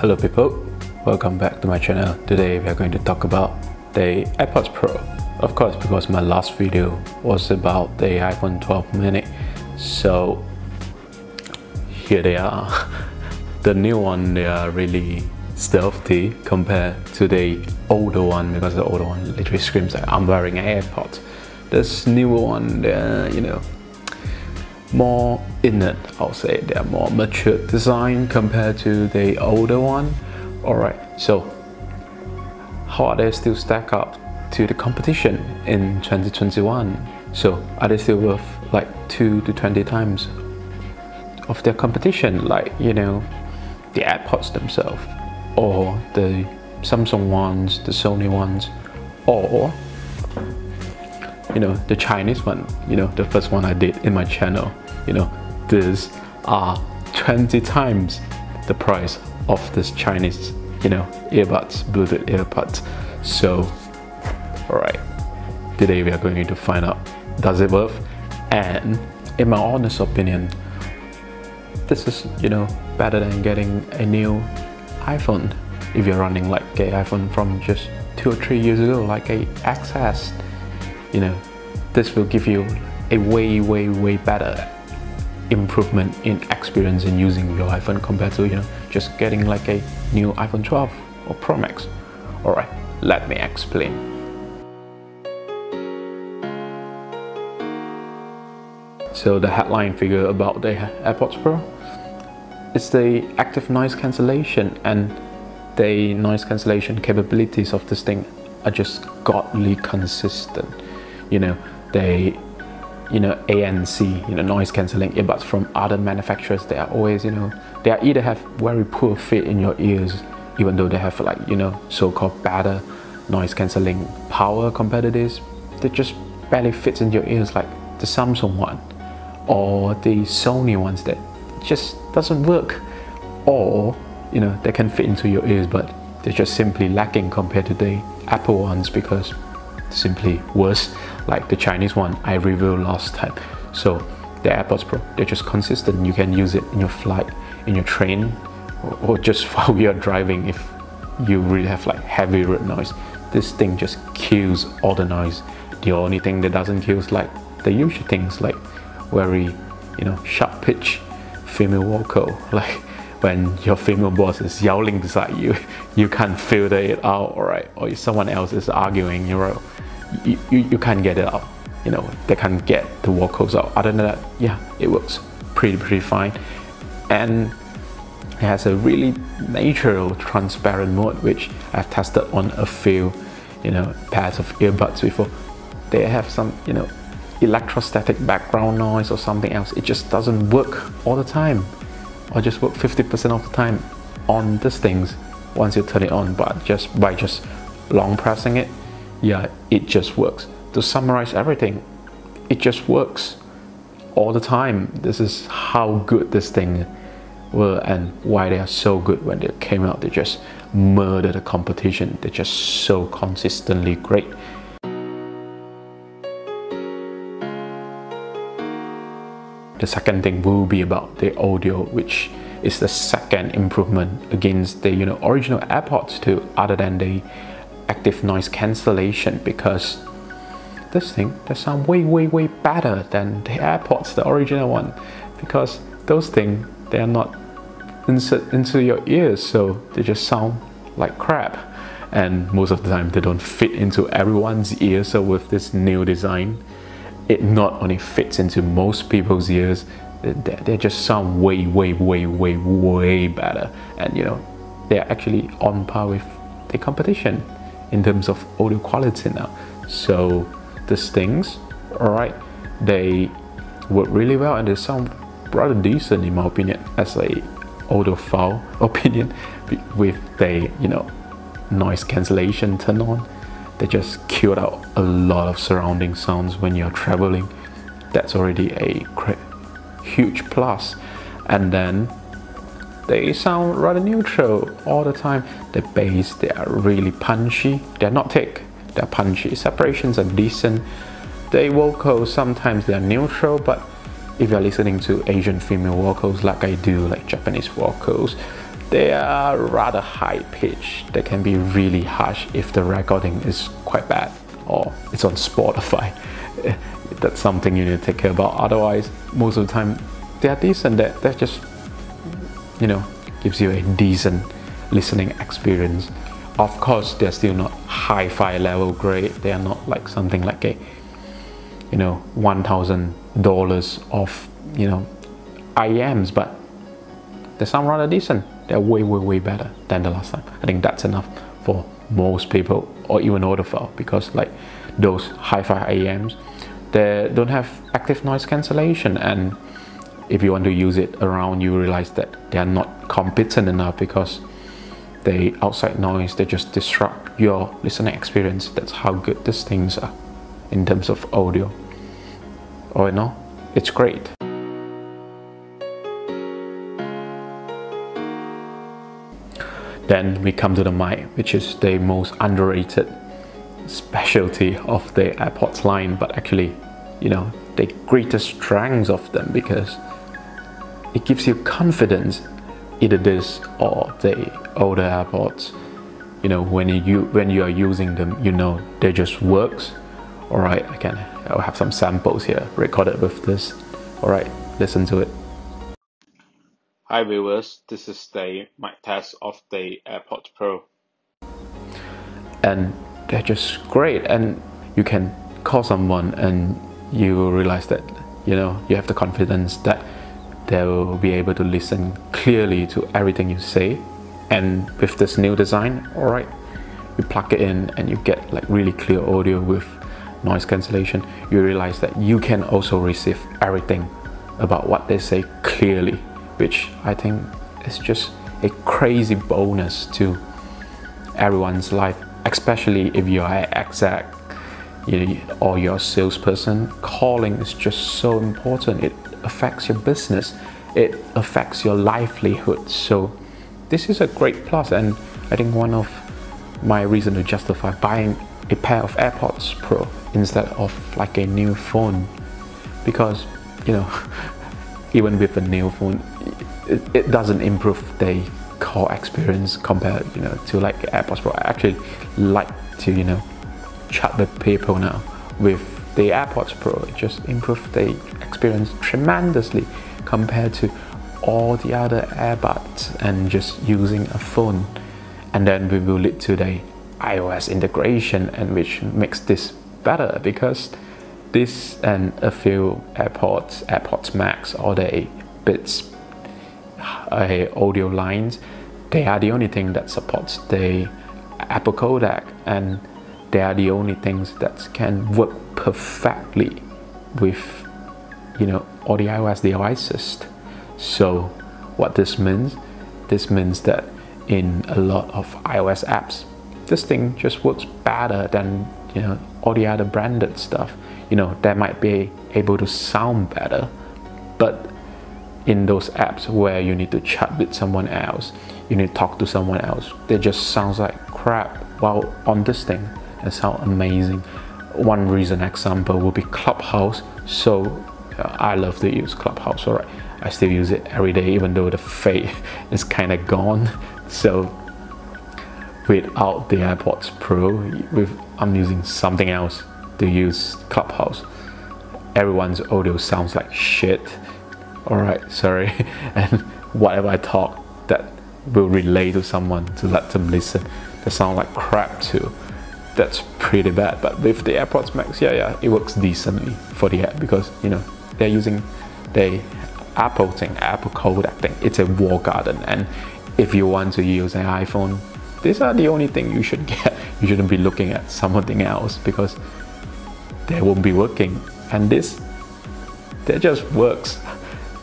Hello people, welcome back to my channel. Today we are going to talk about the AirPods Pro. Of course, because my last video was about the iPhone 12 mini, so here they are. The new one, they are really stealthy compared to the older one, because the older one literally screams like I'm wearing AirPods. This newer one, they're more inert, I'll say. They are more mature design compared to the older one. Alright, so how are they still stack up to the competition in 2021? So are they still worth like 2 to 20 times of their competition, like the AirPods themselves, or the Samsung ones, the Sony ones, or the Chinese one, the first one I did in my channel. These are 20 times the price of this Chinese, earbuds, Bluetooth earbuds. So, alright, today we are going to find out, does it worth? And in my honest opinion, this is, better than getting a new iPhone. If you're running like an iPhone from just 2 or 3 years ago, like a XS, this will give you a way better improvement in experience in using your iPhone compared to just getting like a new iPhone 12 or Pro Max. Alright, let me explain. So the headline figure about the AirPods Pro is the active noise cancellation, and the noise cancellation capabilities of this thing are just godly consistent. They ANC, noise cancelling earbuds from other manufacturers, they are always, they are either have very poor fit in your ears, even though they have like, so-called better noise cancelling power compared to this. They just barely fits in your ears, like the Samsung one or the Sony ones that just doesn't work, or they can fit into your ears, but they're just simply lacking compared to the Apple ones, because simply worse, like the Chinese one I reviewed last time. So the AirPods Pro, they're just consistent. You can use it in your flight, in your train, or just while you're driving. If you really have like heavy road noise, this thing just kills all the noise. The only thing that doesn't kill is like the usual things, like very sharp pitch female vocal, like when your female boss is yelling beside you, you can't filter it out, alright, or if someone else is arguing, you can't get it out, they can't get the vocals out. Other than that, yeah, it works pretty fine. And it has a really natural transparent mode, which I've tested on a few pairs of earbuds before. They have some electrostatic background noise or something else. It just doesn't work all the time, or just work 50% of the time on these things once you turn it on. But just by long pressing it, yeah, it just works. To summarize everything, it just works all the time. This is how good this thing were, and why they are so good. When they came out, they just murdered the competition. They're just so consistently great. The second thing will be about the audio, which is the second improvement against the original AirPods 2, other than the active noise cancellation, because this thing, they sound way better than the AirPods, the original one, because those things, they are not insert into your ears, so they just sound like crap, and most of the time they don't fit into everyone's ear. So with this new design, it not only fits into most people's ears, they just sound way better, and they're actually on par with the competition in terms of audio quality now. So these things, alright, they work really well, and they sound rather decent in my opinion, as a audiophile opinion, with the noise cancellation turned on. They just killed out a lot of surrounding sounds when you're traveling. That's already a huge plus. And then they sound rather neutral all the time. The bass, they are really punchy. They're not thick, they're punchy. Separations are decent. The vocals, sometimes they are neutral, but if you're listening to Asian female vocals like I do, like Japanese vocals, they are rather high pitched. They can be really harsh if the recording is quite bad or it's on Spotify. That's something you need to take care about. Otherwise, most of the time they are decent. That just, you know, gives you a decent listening experience. Of course, they're still not hi-fi level grade. They are not like something like a, you know, $1,000 of, you know, IEMs, but they sound rather decent. They're way better than the last time. I think that's enough for most people, or even audiophile, because like those hi-fi IEMs, they don't have active noise cancellation, and if you want to use it around, you realize that they are not competent enough because the outside noise, they just disrupt your listening experience. That's how good these things are in terms of audio. All in all, it's great. Then we come to the mic, which is the most underrated specialty of the AirPods line, but actually, you know, the greatest strengths of them, because it gives you confidence, either this or the older AirPods. You know, when you are using them, you know they just works. All right, I'll have some samples here recorded with this. All right, listen to it. Hi viewers, this is the mic test of the AirPods Pro. And they're just great, and you can call someone and you will realize that, you know, you have the confidence that they will be able to listen clearly to everything you say. And with this new design, all right, you plug it in and you get like really clear audio with noise cancellation. You realize that you can also receive everything about what they say clearly, which I think is just a crazy bonus to everyone's life, especially if you are an exec, you know, or you're a salesperson. Calling is just so important. It affects your business, it affects your livelihood. So this is a great plus, and I think one of my reason to justify buying a pair of AirPods Pro instead of like a new phone, because, you know, even with a new phone, it doesn't improve the call experience compared, you know, to like AirPods Pro. I actually like to, you know, chat with people now with the AirPods Pro. It just improved the experience tremendously compared to all the other earbuds and just using a phone. And then we will lead to the iOS integration, and which makes this better, because this and a few AirPods Max or the Beats audio lines, they are the only thing that supports the Apple codec, and they are the only things that can work perfectly with, you know, all the iOS devices. So what this means that in a lot of iOS apps, this thing just works better than, you know, all the other branded stuff. You know, they might be able to sound better, but in those apps where you need to chat with someone else, you need to talk to someone else, they just sounds like crap. While on this thing, it sounds amazing. One recent example will be Clubhouse. So I love to use Clubhouse. All right, I still use it every day, even though the fade is kind of gone. So without the AirPods Pro, I'm using something else to use Clubhouse. Everyone's audio sounds like shit. All right, sorry. And whatever I talk that will relay to someone to let them listen, they sound like crap too. That's pretty bad. But with the AirPods Max, yeah, it works decently for the app, because, you know, they're using the Apple codec thing. It's a walled garden, and if you want to use an iPhone, these are the only thing you should get. You shouldn't be looking at something else, because they won't be working. And this, that just works.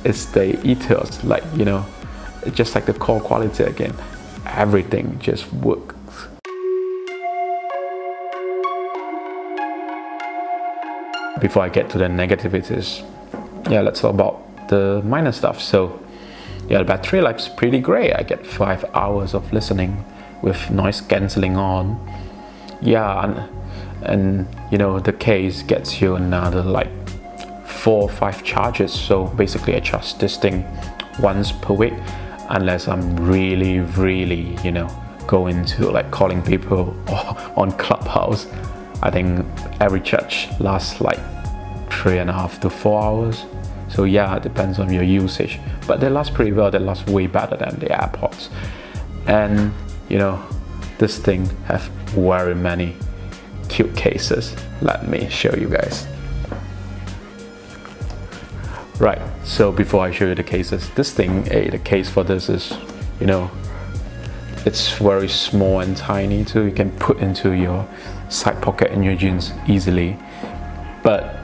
It's the ethos, like, you know, it's just like the call quality again. Everything just works. Before I get to the negativities, yeah, let's talk about the minor stuff. So yeah, the battery life's pretty great. I get 5 hours of listening with noise cancelling on. Yeah, and you know, the case gets you another like 4 or 5 charges. So basically I charge this thing once per week. unless I'm really, you know, going to like calling people on Clubhouse. I think every charge lasts like 3.5 to 4 hours. So yeah, it depends on your usage, but they last pretty well. They last way better than the AirPods. And you know, this thing have very many cute cases. Let me show you guys. Right, so before I show you the cases, this thing, the case for this is, you know, it's very small and tiny, so you can put into your side pocket in your jeans easily. But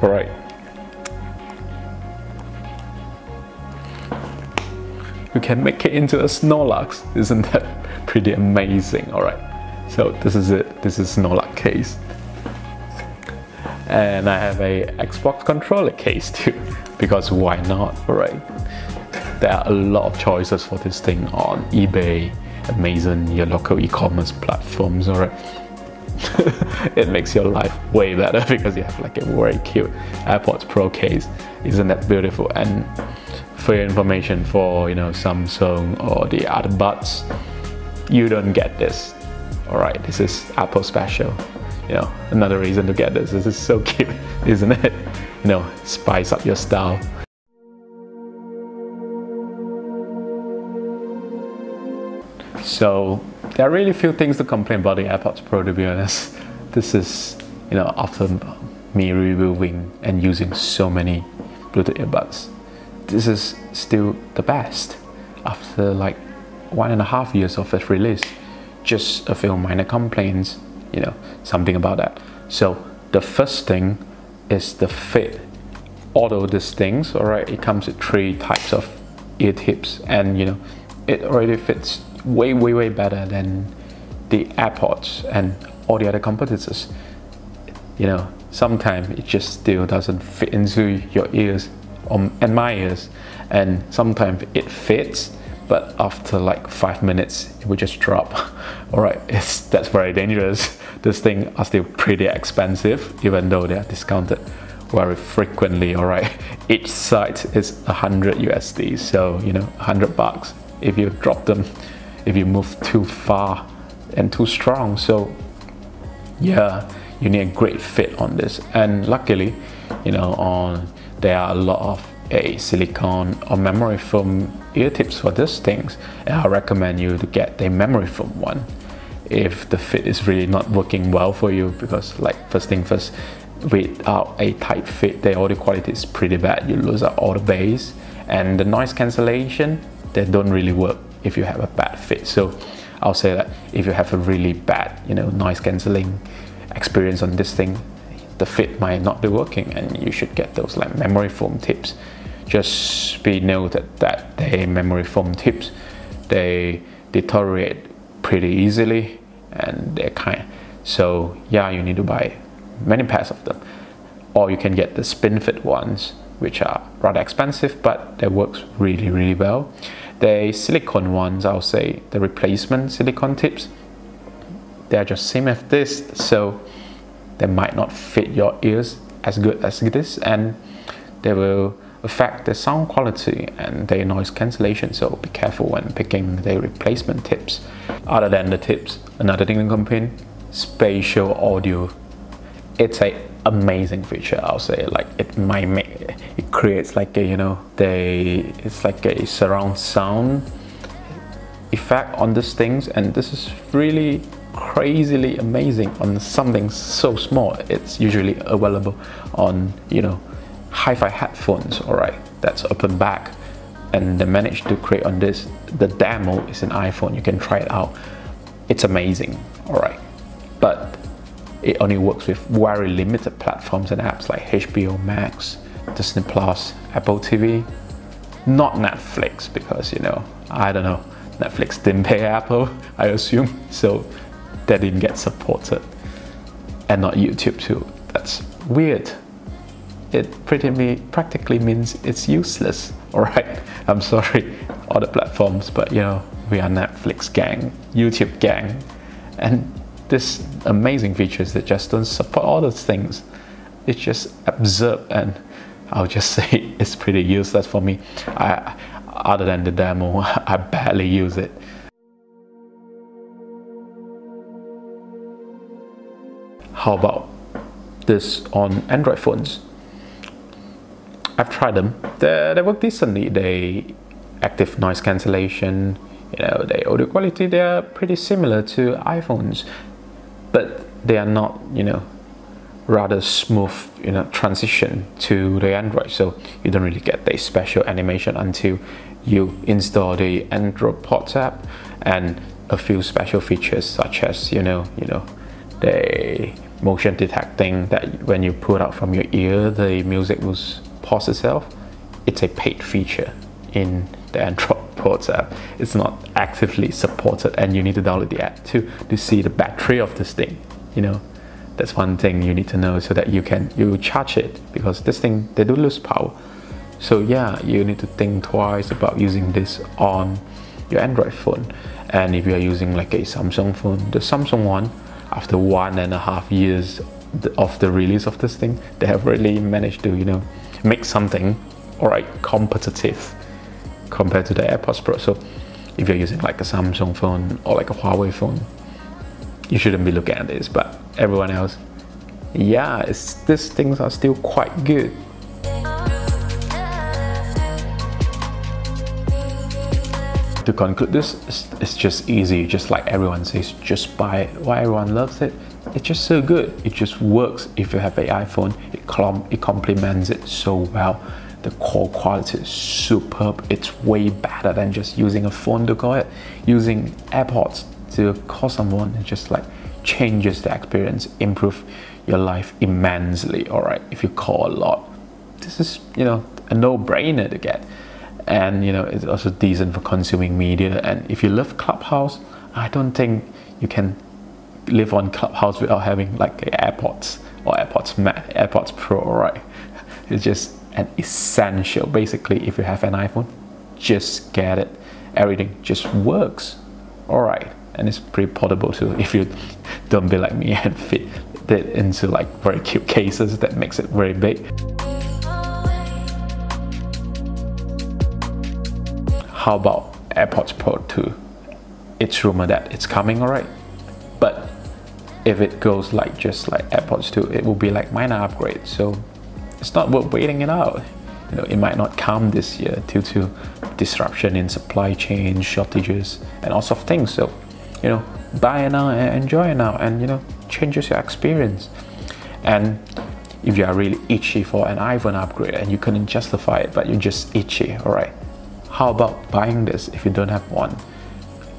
all right, you can make it into a Snorlax. Isn't that pretty amazing? All right, so this is it. This is Snorlax case, and I have a Xbox controller case too, because why not? All right, there are a lot of choices for this thing on eBay, Amazon, your local e-commerce platforms. All right, it makes your life way better because you have like a very cute AirPods Pro case. Isn't that beautiful? And for your information, for, you know, Samsung or the other buds, you don't get this. All right, this is Apple special. You know, another reason to get this. This is so cute, isn't it? You know, spice up your style. So there are really few things to complain about the AirPods Pro, to be honest. This is, you know, after me reviewing and using so many Bluetooth earbuds, this is still the best after like 1.5 years of its release. Just a few minor complaints, you know, something about that. So the first thing is the fit. Although these things, all right, it comes with 3 types of ear tips, and you know, it already fits way better than the AirPods and all the other competitors. You know, sometimes it just still doesn't fit into your ears and my ears, and sometimes it fits, but after like 5 minutes it will just drop. All right, that's very dangerous. These things are still pretty expensive, even though they are discounted very frequently. All right, each side is 100 USD, so you know, 100 bucks if you drop them, if you move too far and too strong. So yeah, you need a great fit on this, and luckily, you know, there are a lot of silicone or memory foam ear tips for these things, and I recommend you to get the memory foam one if the fit is really not working well for you, because like first thing first, without a tight fit, the audio quality is pretty bad. You lose out all the bass, and the noise cancellation, they don't really work if you have a bad fit. So I'll say that if you have a really bad, you know, noise cancelling experience on this thing, the fit might not be working, and you should get those like memory foam tips. Just be noted that the memory foam tips, they deteriorate pretty easily, and they're so yeah, you need to buy many pairs of them, or you can get the spin fit ones, which are rather expensive, but they works really well. The silicone ones, I'll say the replacement silicone tips, they're just same as this, so they might not fit your ears as good as this, and they will affect the sound quality and the noise cancellation. So be careful when picking the replacement tips. Other than the tips, another thing to complain, spatial audio. It's a amazing feature, I'll say. Like it creates like a, you know, it's like a surround sound effect on these things, and this is really crazily amazing on something so small. It's usually available on, you know, hi-fi headphones, all right, that's open back, and they managed to create on this. The demo is an iPhone, you can try it out. It's amazing, all right, but it only works with very limited platforms and apps like HBO Max, Disney Plus, Apple TV, not Netflix, because, you know, I don't know, Netflix didn't pay Apple, I assume, so they didn't get supported, and not YouTube too. That's weird. It practically means it's useless. All right, I'm sorry, other platforms, but you know, we are Netflix gang, YouTube gang, and this amazing features that just don't support all those things. It's just absurd, and I'll just say it's pretty useless for me. other than the demo, I barely use it. How about this on Android phones? I've tried them. They work decently. They active noise cancellation, the audio quality, they are pretty similar to iPhones, but they are not, rather smooth, transition to the Android. So you don't really get the special animation until you install the Unported app, and a few special features such as, the motion detecting, that when you pull it out from your ear, the music will pause itself. It's a paid feature in the Unported app. It's not actively supported, and you need to download the app to see the battery of this thing. That's one thing you need to know, so that you charge it, because this thing, they do lose power. So yeah, you need to think twice about using this on your Android phone. And if you are using like a Samsung phone, the Samsung one, after 1.5 years of the release of this thing, they have really managed to make something competitive compared to the AirPods Pro. So if you're using like a Samsung phone or like a Huawei phone, you shouldn't be looking at this. But everyone else, yeah, these things are still quite good. To conclude this, it's just easy, just like everyone says, just buy it. Why everyone loves it? It's just so good. It just works. If you have an iPhone, it complements it so well. The call quality is superb. It's way better than just using a phone to call it. Using AirPods to call someone, it just like changes the experience, improve your life immensely. If you call a lot, this is a no-brainer to get. And it's also decent for consuming media. And if you love Clubhouse, I don't think you can live on Clubhouse without having like AirPods or AirPods Pro. It's just an essential. Basically, if you have an iPhone, just get it. Everything just works. And it's pretty portable too, if you don't be like me and fit it into like very cute cases that makes it very big. How about AirPods Pro 2? It's rumored that it's coming, but if it goes just like AirPods 2, it will be like minor upgrade. So it's not worth waiting it out. It might not come this year due to disruption in supply chain, shortages, and all sorts of things. So buy it now and enjoy it now, and changes your experience. And if you are really itchy for an iPhone upgrade and you couldn't justify it, but you're just itchy, how about buying this if you don't have one?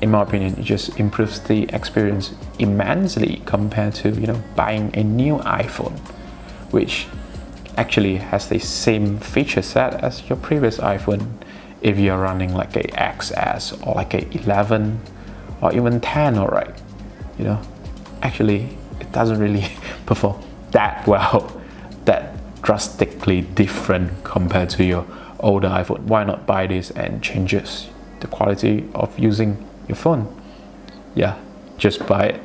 In my opinion, it just improves the experience immensely compared to buying a new iPhone, which actually has the same feature set as your previous iPhone. If you're running like a XS or like a 11 or even 10, actually it doesn't really perform that well, that drastically different compared to your older iPhone. Why not buy this and changes the quality of using your phone? Yeah, just buy it.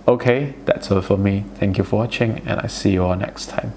Okay, that's all for me. Thank you for watching, and I see you all next time.